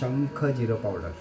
शंख जिरं पावडर.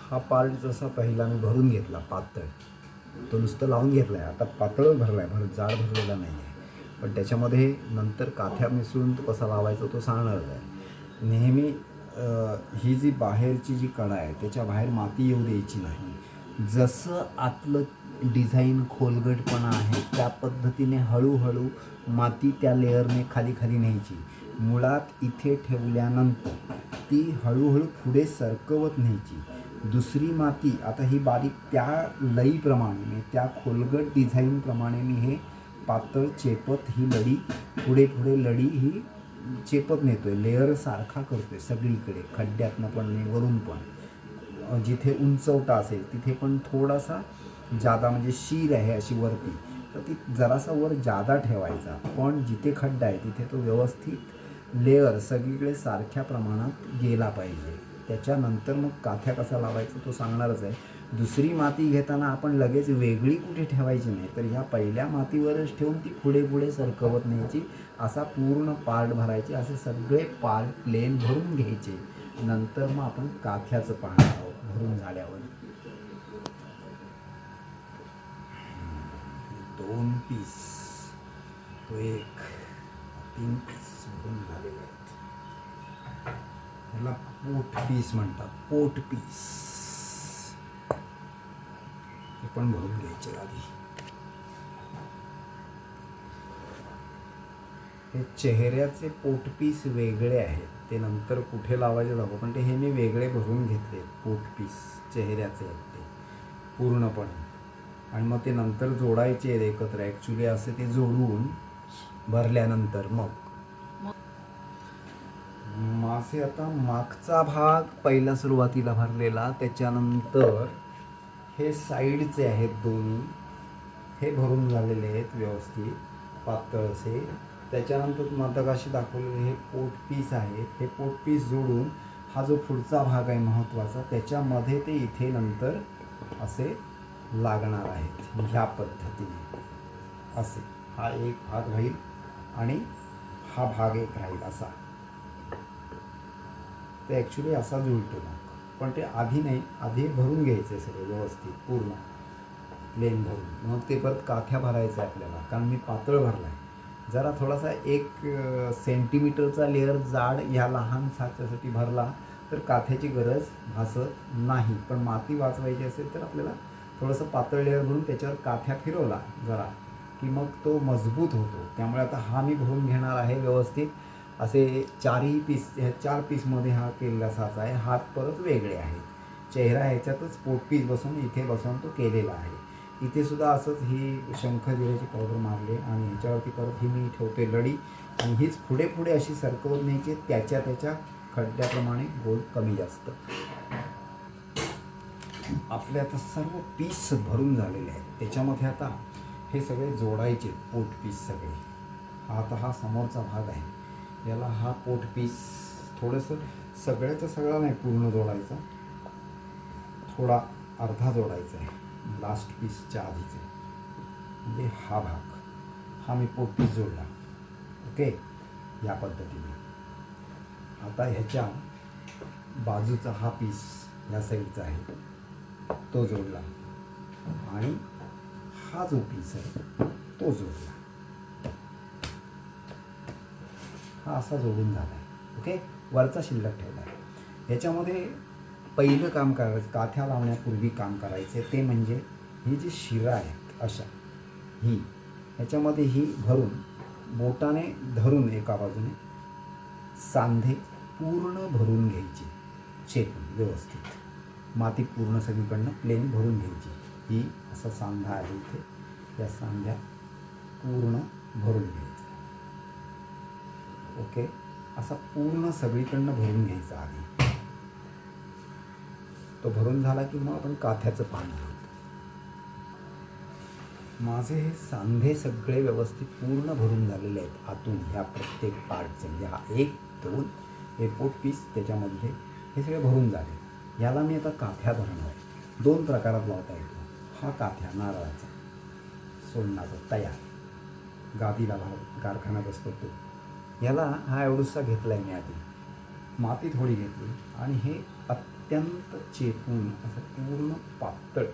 हा पार्ट जसा पहिला मी भरून घेतला पातळ, तो नुसतं लावून घेतला आहे. आता पातळ भरला आहे, जाड भरलेला नाही आहे. पण त्याच्यामध्ये नंतर काथ्या मिसळून तो कसा लावायचा तो सांगणारच आहे. नेहमी ही जी बाहेरची जी कडा आहे त्याच्या बाहेर माती येऊ द्यायची नाही. जसं आतलं डिझाईन खोलगटपणा आहे त्या पद्धतीने हळूहळू माती त्या लेअरने खाली खाली न्यायची. मुळात इथे ठेवल्यानंतर ती हळूहळू पुढे सरकवत न्यायची. दुसरी माती आता ही बारीक त्या लईप्रमाणे त्या खोलगट डिझाईनप्रमाणे मी हे पातळ चेपत ही लढी पुढे पुढे लढी ही चेपत नेतो आहे. लेअर सारखा करतो आहे सगळीकडे, खड्ड्यातनं पण आणि वरून पण. जिथे उंचवटा असेल तिथे पण थोडासा जादा, म्हणजे शीर आहे अशी वरती, तर ती जरासा वर जादा ठेवायचा. पण जिथे खड्डा आहे तिथे तो व्यवस्थित लेअर सगळीकडे सारख्या प्रमाणात गेला पाहिजे. त्याच्यानंतर मग काथ्या कसा लावायचा तो सांगणारच आहे. दुसरी माती घेताना आपण लगेच वेगळी कुठे ठेवायची नाही, तर ह्या पहिल्या मातीवरच ठेवून ती पुढे पुढे सरकवत न्यायची. असा पूर्ण पार्ट भरायचे. असे सगळे पार्ट प्लेन भरून घ्यायचे. नंतर मग आपण काथ्याचं पाहणार आहोत भरून झाल्यावर. 2 पीस, तो 1, 3 पीस भरून झालेले आहेत. ह्याला पोट पीस म्हणतात, पोट पीस. हे पण भरून घ्यायचे आधी. हे चेहऱ्याचे पोटपीस वेगळे आहेत, ते नंतर कुठे लावायचे दाखव, पण ते हे मी वेगळे भरून घेतले. पोटपीस चेहऱ्याचे आहेत ते पूर्णपणे. आणि मग ते नंतर जोडायचे एकत्र. ॲक्च्युली असे ते जोडून भरल्यानंतर मग माझे आता मागचा भाग पहिला सुरुवातीला भरलेला, त्याच्यानंतर हे साईडचे आहेत दोन्ही, हे भरून झालेले आहेत व्यवस्थित पातळ असे. त्याच्यानंतर मगाशी दाखवलेले हे पोटपीस आहेत. हे पोटपीस जोडून हा जो पुढचा भाग आहे महत्त्वाचा, त्याच्यामध्ये ते इथे नंतर असे लागणार आहेत ह्या पद्धतीने. असे हा एक भाग राहील आणि हा भाग एक राहील असा. ते ॲक्च्युली असा जुळतो मग, पण ते आधी नाही, आधी भरून घ्यायचं सगळं व्यवस्थित पूर्ण प्लेन भरून. मग ते परत काथ्या भरायचं आहे आपल्याला, कारण मी पातळ भरला आहे. जरा थोडासा 1 सेंटीमीटरचा लेअर जाड ह्या लहान साच्यासाठी भरला तर काथ्याची गरज भासत नाही. पण माती वाचवायची असेल तर आपल्याला थोडंसं पातळ लेअर भरून त्याच्यावर काथ्या फिरवला जरा की मग तो मजबूत होतो. त्यामुळे आता हा मी भरून घेणार आहे व्यवस्थित. असे 4ही पीस, ह्या 4 पीसमध्ये हा केलेला साचा आहे. हात परत वेगळे आहेत. चेहरा ह्याच्यातच पोटपीस बसून इथे बसून तो केलेला आहे. इथे सुद्धा असंच ही शंखजिऱ्याची पावडर मारली आणि ह्याच्यावरती परत ही मी ठेवते लढी. आणि हीच पुढे पुढे अशी सरकवत न्यायची त्याच्या खड्ड्याप्रमाणे गोल कमी जास्त. आपले आता सर्व पीस भरून झालेले आहेत. त्याच्यामध्ये आता हे सगळे जोडायचे पोटपीस सगळे. आता हा समोरचा भाग आहे, याला हा पोटपीस थोडंसं सगळ्याचा सगळा नाही पूर्ण जोडायचा, थोडा अर्धा जोडायचा आहे लास्ट पीसच्या आधीचे. म्हणजे हा भाग, हा मी पोटपीस जोडला. ओके, या पद्धतीने. आता ह्याच्या बाजूचा हा पीस ह्या साईडचा आहे तो जोडला आणि हा जो पीस आहे तो जोडला. हा असा जोडून झाला आहे. ओके, वरचा शिल्लक ठेवला आहे. ह्याच्यामध्ये पहिलं काम करायचं, काथ्या लावण्यापूर्वी काम करायचे ते म्हणजे ही जी शिरा आहेत अशा, ही ह्याच्यामध्ये ही भरून बोटाने धरून एका बाजूने सांधे पूर्ण भरून घ्यायची, चेपून व्यवस्थित. माती पूर्ण सगळीकडनं प्लेन भरून घ्यायची. ही असा सांधा आहे इथे, या सांध्या पूर्ण भरून घ्यायचा. ओके, असा पूर्ण सगळीकडनं भरून घ्यायचा आधी. तो भरून झाला की मग आपण काथ्याचं पान घेऊ. माझे हे सांधे सगळे व्यवस्थित पूर्ण भरून झालेले आहेत आतून ह्या प्रत्येक पार्टचे. म्हणजे हा 1, 2 हे पोटपीस त्याच्यामध्ये हे सगळे भरून झाले. याला मी आता काथ्या भरणार आहे. 2 प्रकारात लावता येतो. हा काथ्या नारळाचा सोलण्याचा तयार, गादीला कारखान्यात असतो तो. याला हा एवढूसा घेतला आहे मी आधी. माती थोडी घेतली आणि हे अत्यंत चेपून असं पूर्ण पातळ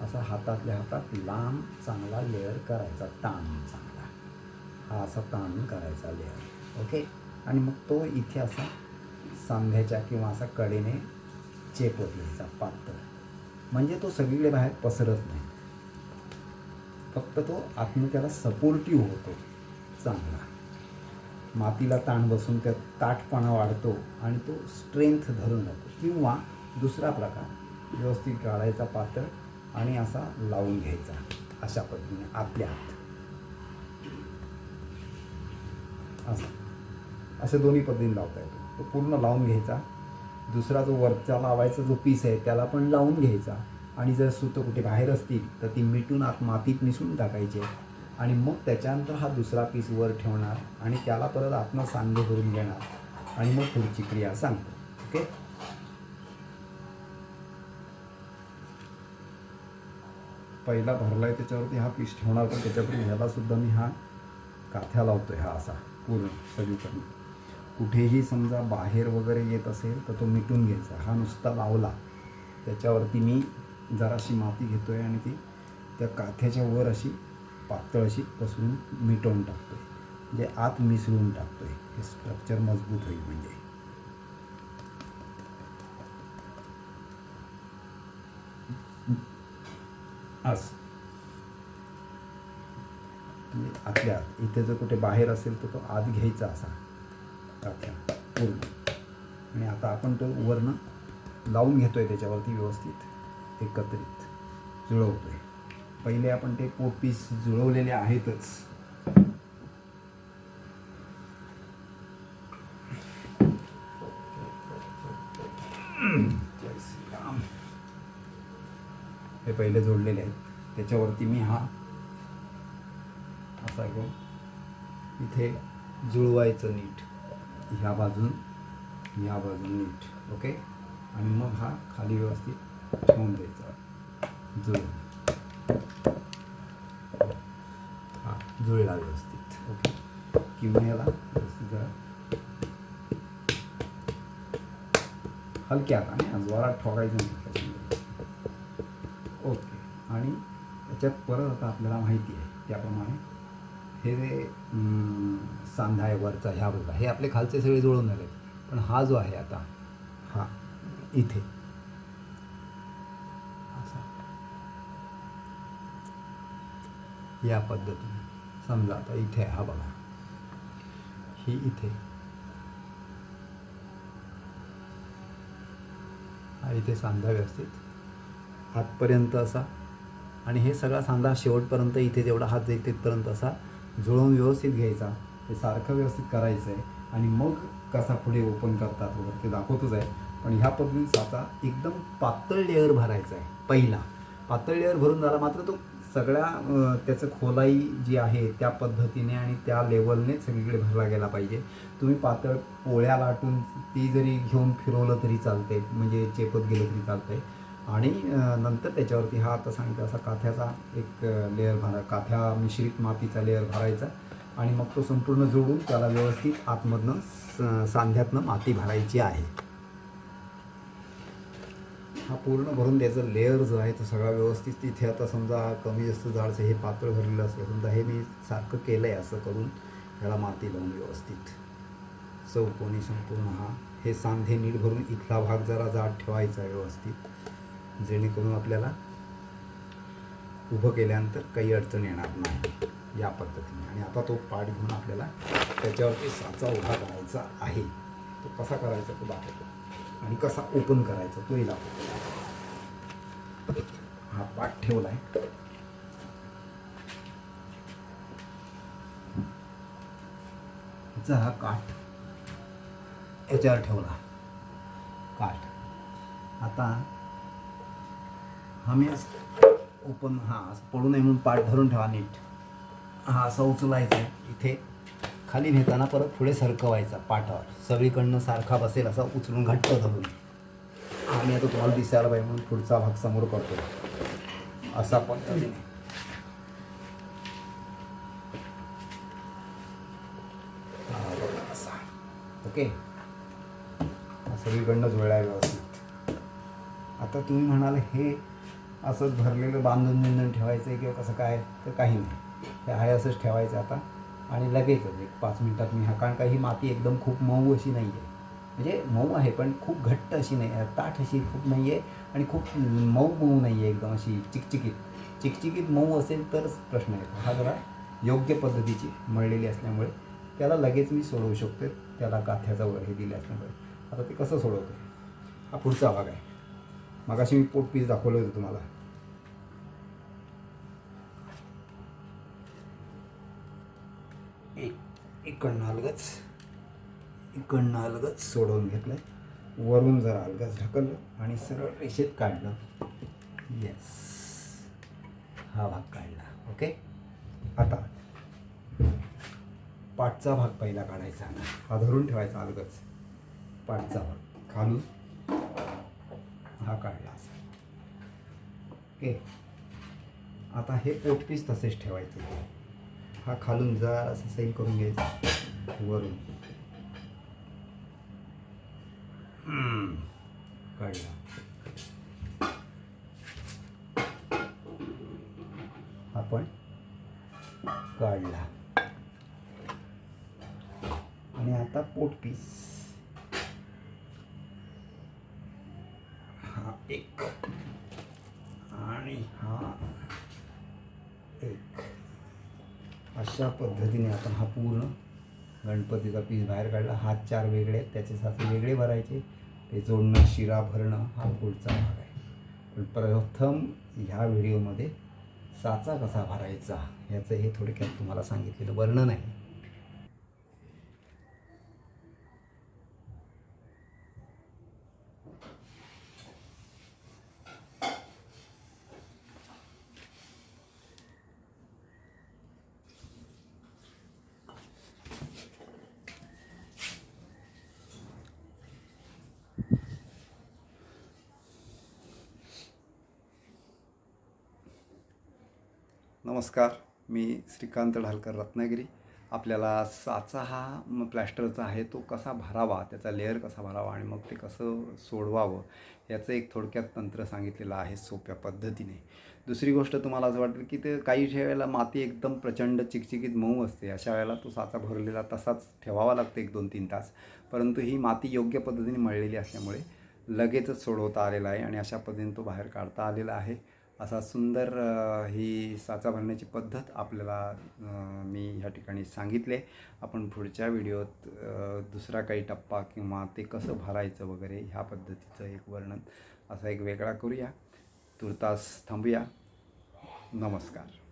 असा हातातल्या हातात लांब चांगला लेअर करायचा, ताण चांगला हा असा ताण करायचा लेअर. ओके. आणि मग तो इथे असा सांध्याच्या किंवा असा कडेने चेपत घ्यायचा पातळ, म्हणजे तो सगळीकडे बाहेर पसरत नाही, फक्त तो आतून त्याला सपोर्टिव्ह होतो चांगला. मातीला ताण बसून त्यात ताठपणा वाढतो आणि तो स्ट्रेंथ धरून राहतो. किंवा दुसरा प्रकार व्यवस्थित काढायचा पातळ आणि असा लावून घ्यायचा अशा पद्धतीने आतल्या आत असं. अशा दोन्ही पद्धतीने लावता येतो. तो पूर्ण लावून घ्यायचा. दुसरा जो वरचा लावायचा जो पीस आहे त्याला पण लावून घ्यायचा. आणि जर सुतं कुठे बाहेर असतील तर ती मिटून आत मातीत मिसळून टाकायचे आणि मग त्याच्यानंतर हा दुसरा पीस वर ठेवणार आणि त्याला परत आतनं सांधे भरून घेणार आणि मग पुढची क्रिया सांगतो. ओके. पहिला भरलाय त्याच्यावरती हा पीस ठेवणार, पण त्याच्यावरती ह्याला सुद्धा मी हा काथ्या लावतोय हा असा पूर्ण सगळीकडून. कुठेही समजा बाहेर वगैरे येत असेल तर तो मिटून घ्यायचा. हा नुसता लावला त्याच्यावरती मी जराशी माती घेतोय आणि ती त्या काथ्याच्या वर अशी पातळ अशी पसरून मिटवून टाकतोय, म्हणजे आत मिसळून टाकतोय. हे स्ट्रक्चर मजबूत होईल म्हणजे. असं आतल्या आत इथे जर कुठे बाहेर असेल तर तो आत घ्यायचा असा काथ्या पूर्ण. आणि आता आपण तो वरनं लावून घेतोय त्याच्यावरती व्यवस्थित एकत्रित जुळवतोय. पहिले आपण ते पोट पीस जुळवलेले आहेतच. जय श्रीराम. हे पहिले जोडलेले आहेत. त्याच्यावरती मी हा असा घेऊन इथे जुळवायचं नीट, ह्या बाजून नीट. ओके. आणि मग हा खाली व्यवस्थित ठेवून द्यायचा जुळून. हा जुळला व्यवस्थित. ओके. किंवा याला व्यवस्थित जरा हलक्या हाताने जोरात ठोकायचं नाही त्याच्यामध्ये. ओके. आणि त्याच्यात परत आता आपल्याला माहिती आहे त्याप्रमाणे हे जे सांधा आहे वरचा ह्या बघा, हे आपले खालचे सगळे जुळून झाले. पण हा जो आहे आता हा इथे असा या पद्धतीने समजा आता इथे हा बघा, ही इथे हा इथे सांधा व्यवस्थित हातपर्यंत असा, आणि हे सगळा सांधा शेवटपर्यंत इथे जेवढा हात जाईल तिथपर्यंत असा जुळवून व्यवस्थित घ्यायचा. ते सारखं व्यवस्थित करायचं आहे. आणि मग कसा पुढे ओपन करतात वगैरे ते दाखवतच आहे. पण ह्या पद्धतीने साचा एकदम पातळ लेअर भरायचा आहे. पहिला पातळ लेअर भरून झाला, मात्र तो सगळ्या त्याचं खोलाई जी आहे त्या पद्धतीने आणि त्या लेवलने सगळीकडे भरला गेला पाहिजे. तुम्ही पातळ पोळ्या लाटून ती जरी घेऊन फिरवलं तरी चालते, म्हणजे चेपत गेलं तरी चालतंय. आणि नंतर त्याच्यावरती हा आता सांगितलं असा काथ्याचा एक लेअर काथ्या मिश्रित मातीचा लेअर भरायचा आणि मग तो संपूर्ण जोडून त्याला व्यवस्थित आतमधनं सांध्यातनं माती भरायची आहे. हा पूर्ण भरून द्यायचं लेअर जो आहे तो सगळा व्यवस्थित. तिथे आता समजा कमी जास्त जाडचं हे पातळ भरलेलं असेल, समजा हे मी सारखं केलं आहे असं करून ह्याला माती लावून व्यवस्थित चौकोनी संपूर्ण हा हे सांधे नीट भरून इथला भाग जरा जाड ठेवायचा आहे व्यवस्थित, जेणेकरून आपल्याला उभं केल्यानंतर काही अडचण येणार नाही या पद्धतीने. आणि आता तो पाठ घेऊन आपल्याला त्याच्यावरती साचा उभा करायचा आहे. तो कसा करायचा तो दाखवतो आणि कसा ओपन करायचा तोही दाखवतो. हा पाठ ठेवला आहे. हा काठ याच्यावर ठेवला काठ. आता हा मी ओपन हा पडू नये म्हणून पाठ धरून ठेवा नीट. हा असा उचलायचा आहे. इथे खाली नेताना परत पुढे सरकवायचा पाठावर, सगळीकडनं सारखा बसेल असा उचलून घट्ट धरून. आणि आता तुम्हाला दिसायला पाहिजे म्हणून पुढचा भाग समोर करतो असा पद्धतीने. ओके, सगळीकडनं जुळला व्यवस्थित. आता तुम्ही म्हणाल हे असंच भरलेलं बांधून ठेवायचं आहे किंवा कसं काय, तर काही नाही, हे आहे असंच ठेवायचं आता. आणि लगेचच 1-5 मिनटात मी कारण का ही माती एकदम खूप मऊ अशी नाही आहे, म्हणजे मऊ आहे पण खूप घट्ट अशी नाही आहे, ताठ अशी खूप नाही आहे आणि खूप मऊ नाही आहे, एकदम अशी चिकचिकीत मऊ असेल तरच प्रश्न येतो. हा जरा योग्य पद्धतीची मळलेली असल्यामुळे त्याला लगेच मी सोडवू शकतो, त्याला काथ्याचा हे दिले असल्यामुळे. आता ते कसं सोडवतो, हा पुढचा भाग आहे. मगाशी मी पोट पीस दाखवलं होतं तुम्हाला. इकडनं अलगच सोडवून घेतलं, वरून जरा अलगच ढकललं आणि सरळ रेषेत काढलं. येस, हा भाग काढला. ओके, आता पाठचा भाग पहिला काढायचा, हा धरून ठेवायचा अलगच. पाठचा भाग खालून हा काढला असा. ओके, आता हे पोटपीस तसेच ठेवायचं. हा खालून जरा असं सैल करून घ्यायचा, वरून काढला. हा पण काढला. आणि आता पोटपीस हा एक आणि हा एक, अशा पद्धतीने आपण हा पूर्ण गणपतीचा पीस बाहेर काढला. हात 4 वेगळे आहेत, त्याचे साचे वेगळे भरायचे, ते जोडणं, शिरा भरणं हा पुढचा भाग आहे. पण प्रथम ह्या व्हिडिओमध्ये साचा कसा भरायचा ह्याचं हे थोडक्यात तुम्हाला सांगितलेलं वर्णन आहे. नमस्कार, मी श्रीकांत ढालकर, रत्नागिरी. आपल्याला साचा हा प्लॅस्टरचा आहे, तो कसा भरावा, त्याचा लेअर कसा भरावा आणि मग ते कसं सोडवावं याचं एक थोडक्यात तंत्र सांगितलेलं आहे सोप्या पद्धतीने. दुसरी गोष्ट, तुम्हाला असं वाटेल की ते काही वेळेला माती एकदम प्रचंड चिकचिकीत मऊ असते, अशा वेळेला तो साचा भरलेला तसाच ठेवावा लागतो 1-2-3 तास. परंतु ही माती योग्य पद्धतीने मळलेली असल्यामुळे लगेचच सोडवता आलेला आहे आणि अशा पद्धतीने तो बाहेर काढता आलेला आहे. असा सुंदर ही साचा भरण्याची पद्धत आपल्याला मी ह्या ठिकाणी सांगितले. आपण पुढच्या व्हिडिओत दुसरा काही टप्पा किंवा ते कसं भरायचं वगैरे ह्या पद्धतीचं एक वर्णन असा एक वेगळा करूया. तूर्तास थांबूया. नमस्कार.